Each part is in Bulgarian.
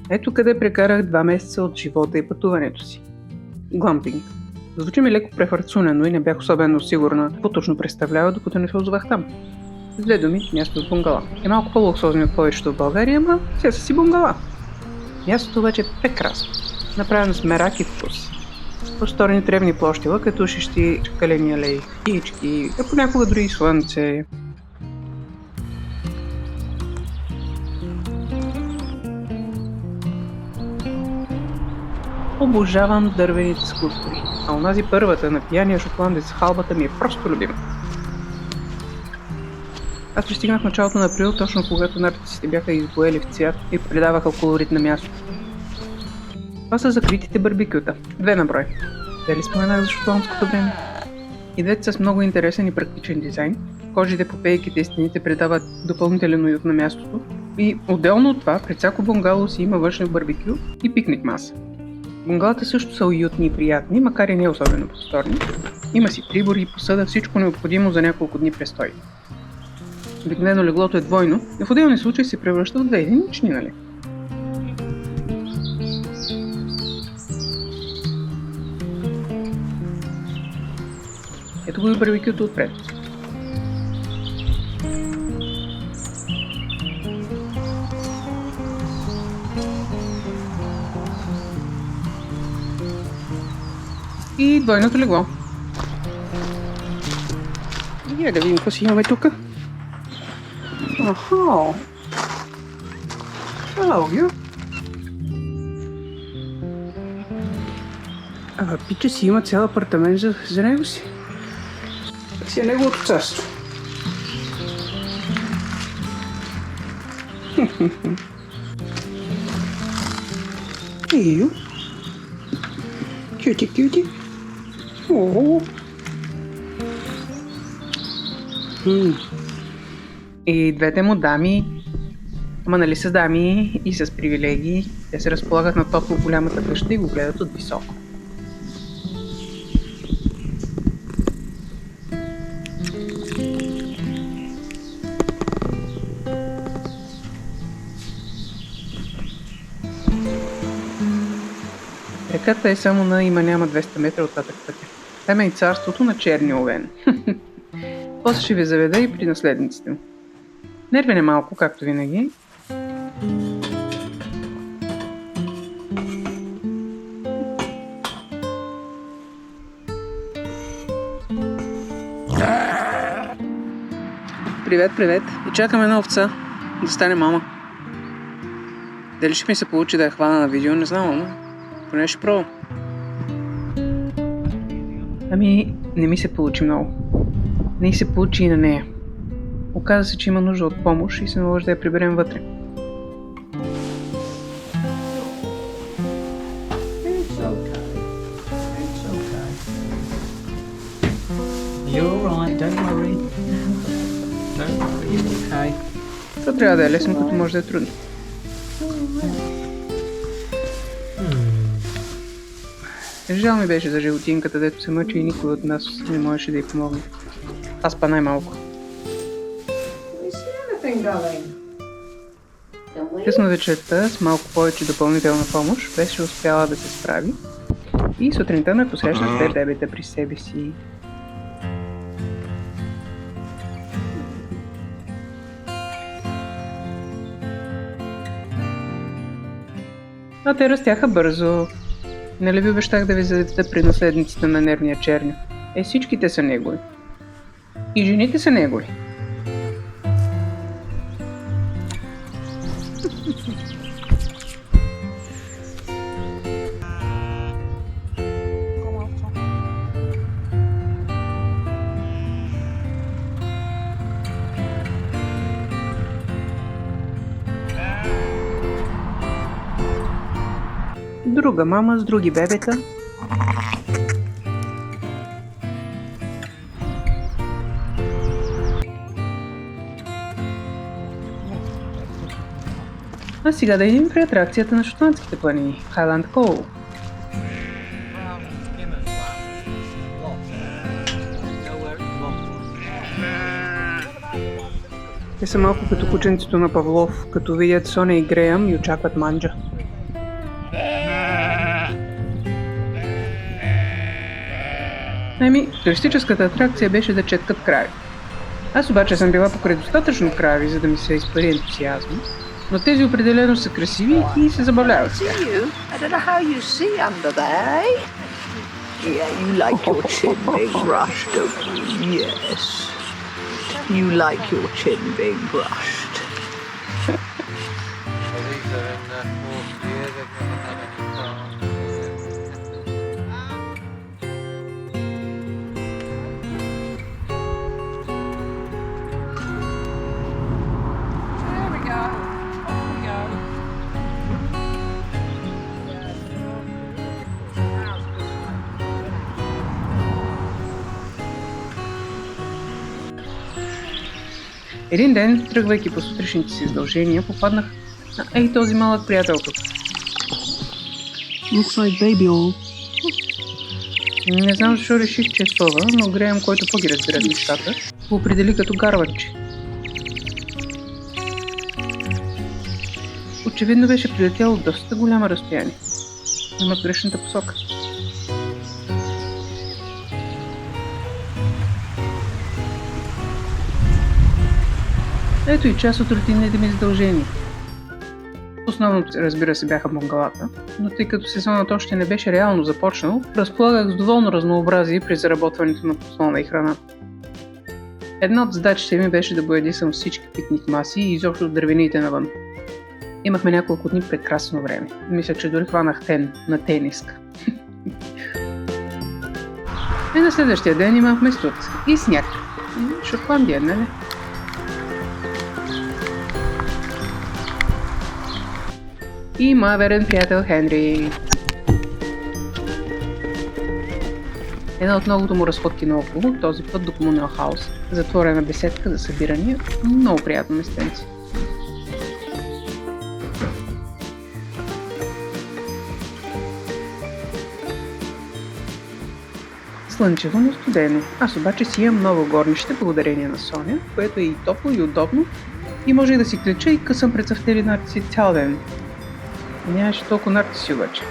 Ето къде прекарах 2 месеца от живота и пътуването си. Глампинг. Звучи ми леко префарцунено и не бях особено сигурна какво точно представлява, докато не се озовах там. С две думи, място с бунгала. Е малко по-луксозно от повечето в България, ама все са си бунгала. Мястото обаче е прекрасно. Направено с мерак и вкус. Просторни тревни площи, лъкатушещи, чакалени алеи, птички, а понякога дори и слънце. Обожавам дървените скулптури, а онази първата на пияния шотландец с халбата ми е просто любима. Аз пристигнах в началото на април, точно когато надписите бяха избоели в цвят и придаваха колорит на мястото. Това са закритите барбекюта, 2 на брой. Дали споменах за шотландското време? И двете са с много интересен и практичен дизайн. Кожите по пейките и стените придават допълнителен уют на мястото. И отделно от това, пред всяко бунгало си има външно барбекю и пикник маса. Бунгалата също са уютни и приятни, макар и не особено просторни. Има си прибор и посъда, всичко необходимо за няколко дни престой. Обикновено леглото е двойно, но в отделни случаи се превръща в 2 единични, нали? Ето го и барбекюто отпред. И двойното легло. И да видим какво си имаме тук. Аха! Hello, пича си има цял апартамент за него си. Това си е неговото царство. Ио. Кюти. О. И двете му дами, ама нали са дами и с привилегии, те се разполагат на топло голямата къща и го гледат от високо. Реката е само на има-няма 200 метра оттатък пътя. Там е и царството на черния овен. После ще ви заведа и при наследниците му. Нервен е малко, както винаги. Привет. И чакам една овца да стане мама. Дали ще ми се получи да я хвана на видео, не знам, ама поне ще пробвам. Ами, не ми се получи много. Не се получи и на нея. Оказа се, че има нужда от помощ и се наложи да я приберем вътре. Това трябва да е лесно, като може да е трудно. Жал ми беше за животинката, дето се мъчи и никой от нас не можеше да й помогне. Аз па най-малко. Късно вечерта, с малко повече допълнителна помощ, беше успяла да се справи и сутринта ме посрещна с 2 бебета при себе си. А те растяха бързо. Нали ви обещах да ви заведа при наследниците на нервния черню? Всичките са негови. И жените са негови. Друга мама с други бебета. А сега да идем при атракцията на шотландските планини – Highland Cove. Те са малко като кученцето на Павлов, като видят Соня и Греъм и очакват манджа. Туристическата атракция беше да четкат крави. Аз обаче съм била покрай достатъчно крави, за да ми се изпари ентусиазъм, но тези определено са красиви и се забавляват с тях. Yeah, you like your chin being brushed, don't you? Yes. You like your chin being brushed. Един ден, тръгвайки по сутрешните си издължения, попаднах на този малък приятел тук. Looks like baby oil. Не знам защо реших, че е спъва, но Греъм, който по-ги разбира нещата, го определи като гарванче. Очевидно беше прилетял от доста голямо разстояние, но в грешната посока. Ето и част от рутинните ми задължения. Основното, разбира се, бяха бунгалата, но тъй като сезонът още не беше реално започнал, разполагах с доволно разнообразие при заработването на подслона и храна. Една от задачите ми беше да боядисам всички пикник маси и изобщо дървените навън. Имахме няколко дни прекрасно време. Мисля, че дори хванах на тениска. И на следващия ден имахме студ и сняг. Шотландия, нали? И моя верен приятел Хенри. Една от многото му разходки наоколо, този път до Комунал Хаус, затворена беседка за събирания, много приятно местенце. Слънчево, но студено. Аз обаче си имам ново горнище благодарение на Соня, което е и топло и удобно и може да си клеча и късам прецъфтели нарци цял ден. Нямаше толкова нарциси обаче.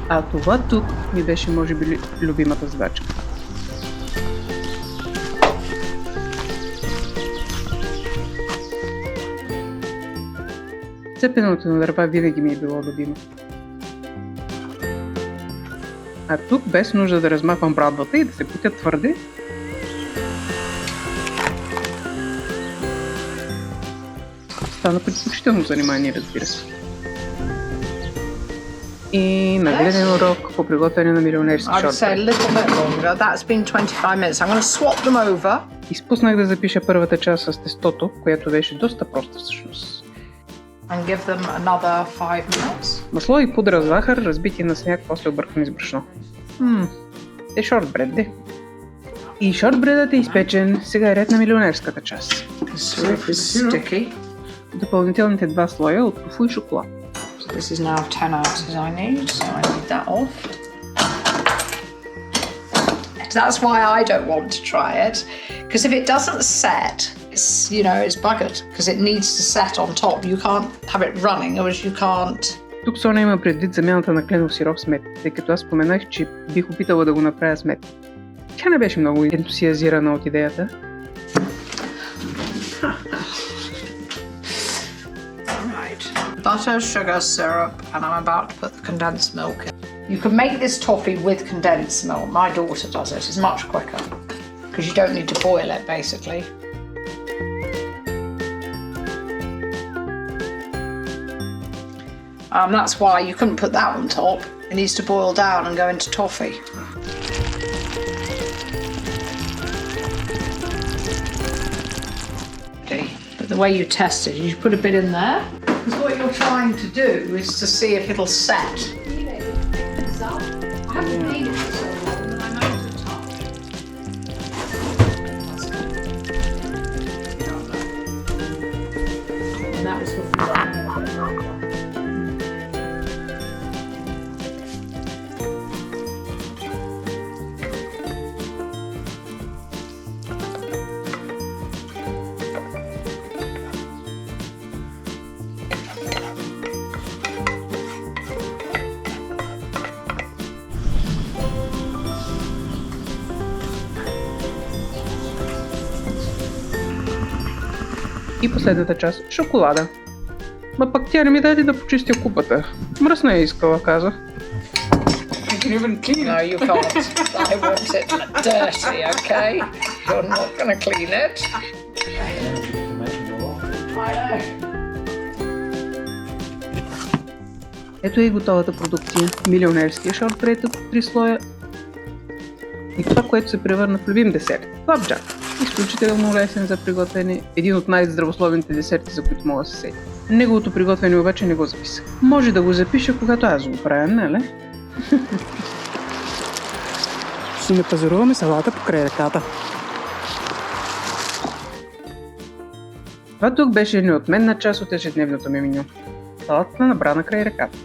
А това тук ми беше може би любимата задача. Цепенето на дърва винаги ми е било любимо. А тук без нужда да размахвам брадвата и да се путят твърде, стана предпочитано занимание, разбира се. И нагледен урок по приготвяне на милионерски шортбред. Изпуснах да запиша първата част с тестото, която беше доста проста всъщност. Масло и пудра захар, разбити на сняг, после объркани с брашно. Е шортбред, де. И шортбредът е изпечен, сега е ред на милионерската част. Допълнителните 2 слоя от тофу и шоколад. So this is now 10 ounces I need, so I need that off. That's why I don't want to try it, because if it doesn't set, it's buggered, because it needs to set on top. You can't have it running, or you can't. Тук Соня има предвид замяната на кленов сироп с мед, тъй като аз споменах, че бих опитала да го направя с мед. Тя не беше много ентусиазирана от идеята. Butter, sugar, syrup, and I'm about to put the condensed milk in. You can make this toffee with condensed milk. My daughter does it. It's much quicker because you don't need to boil it, basically. That's why you couldn't put that on top. It needs to boil down and go into toffee. Okay, but the way you test it, you put a bit in there. Because what you're trying to do is to see if it'll set. I haven't made it for so long that I'm out of touch. And that was what we got. И последната част – шоколада. Ма пък тя не ми даде да почистя купата. Мръсна я искала, каза. No, you can't. I want it dirty, okay? You're not going to clean it. Ето и готовата продукция. Милионерския шортбред от 3 слоя. И това, което се превърна в любим десерт – флапджак. Изключително лесен за приготвяне, един от най-здравословните десерти, за които мога да се сетя. Неговото приготвяне обаче не го записах. Може да го запиша, когато аз го правя, нали? Ще не пазаруваме салата покрай реката. Това тук беше неотменна част от ежедневното ми меню. Салатата набрана край реката.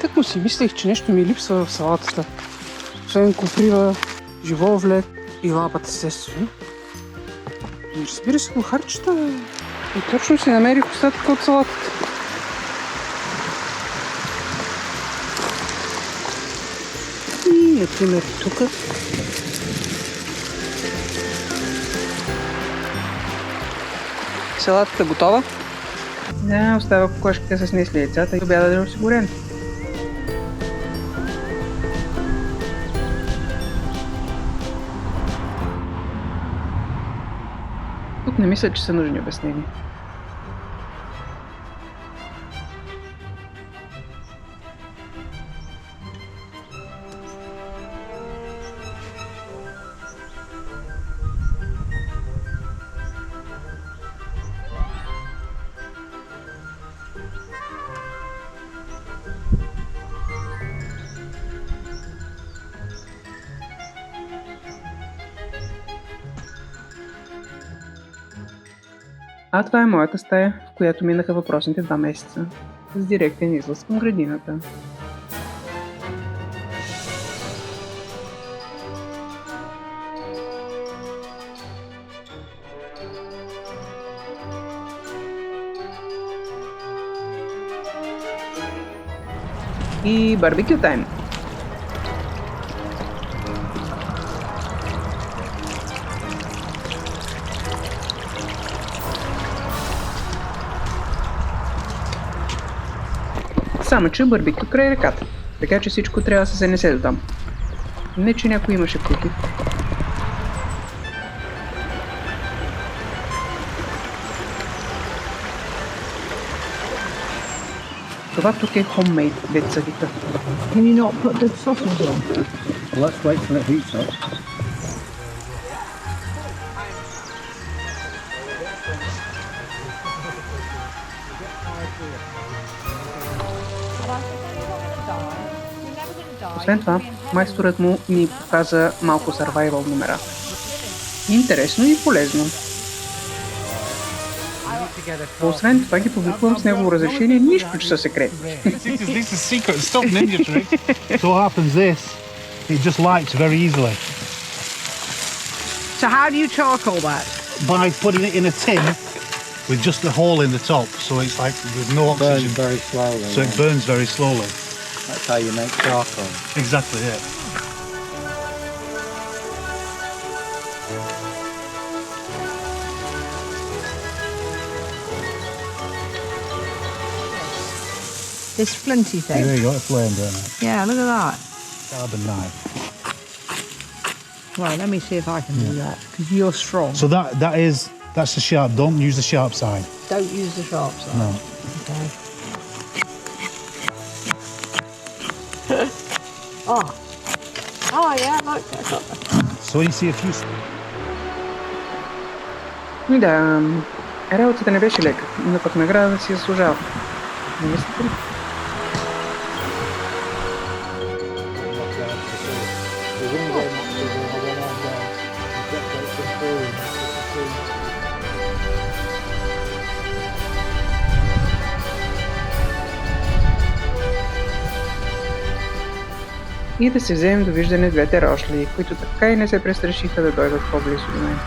Так му си мислех, че нещо ми липсва в салатата. Освен коприва, живоглед и лапата, естествено. И разбира се, бухарчета. И точно си намерих остатъка от салатата. И, например, тук. Салатата готова. Да, остава кокошката с несли яйцата и обяда да е осигурен. Тук не мисля, че са нужни обяснения. А това е моята стая, в която минаха въпросните 2 месеца, с директен излъз към градината. И барбекю тайм! Само че барбекю край реката, така че всичко трябва да се занесе до там. Не, че някой имаше против. Това тук е homemade, деца вика. Can you not put the sausage on? Well, let's wait till it heats up. Освен това, майсторът му ни показа малко survival номера. Интересно и полезно. Освен това ги публикувам с негово разрешение, нищо, че са секретни. This is secret stuff, ninja trick. So what happens this, it just lights very easily. So how do you charcoal that? By putting it in a tin with just a hole in the top, so it's like there's no Burns oxygen. very slowly. So it burns very slowly. That's how you make charcoal. Exactly it. This flinty thing? There you go, a flame burner. Yeah, look at that. Carbon knife. Well, let me see if I can do that, because you're strong. So that's the sharp. Don't use the sharp side. Don't use the sharp side. No. Okay. Oh. Oh, yeah, like that. So you see a few. И да, работата не беше лека, но пък наградата си заслужава. Не мислите ли? и да си вземем довиждане двете рошли, които така и не се престрашиха да дойдат по-близо до мен.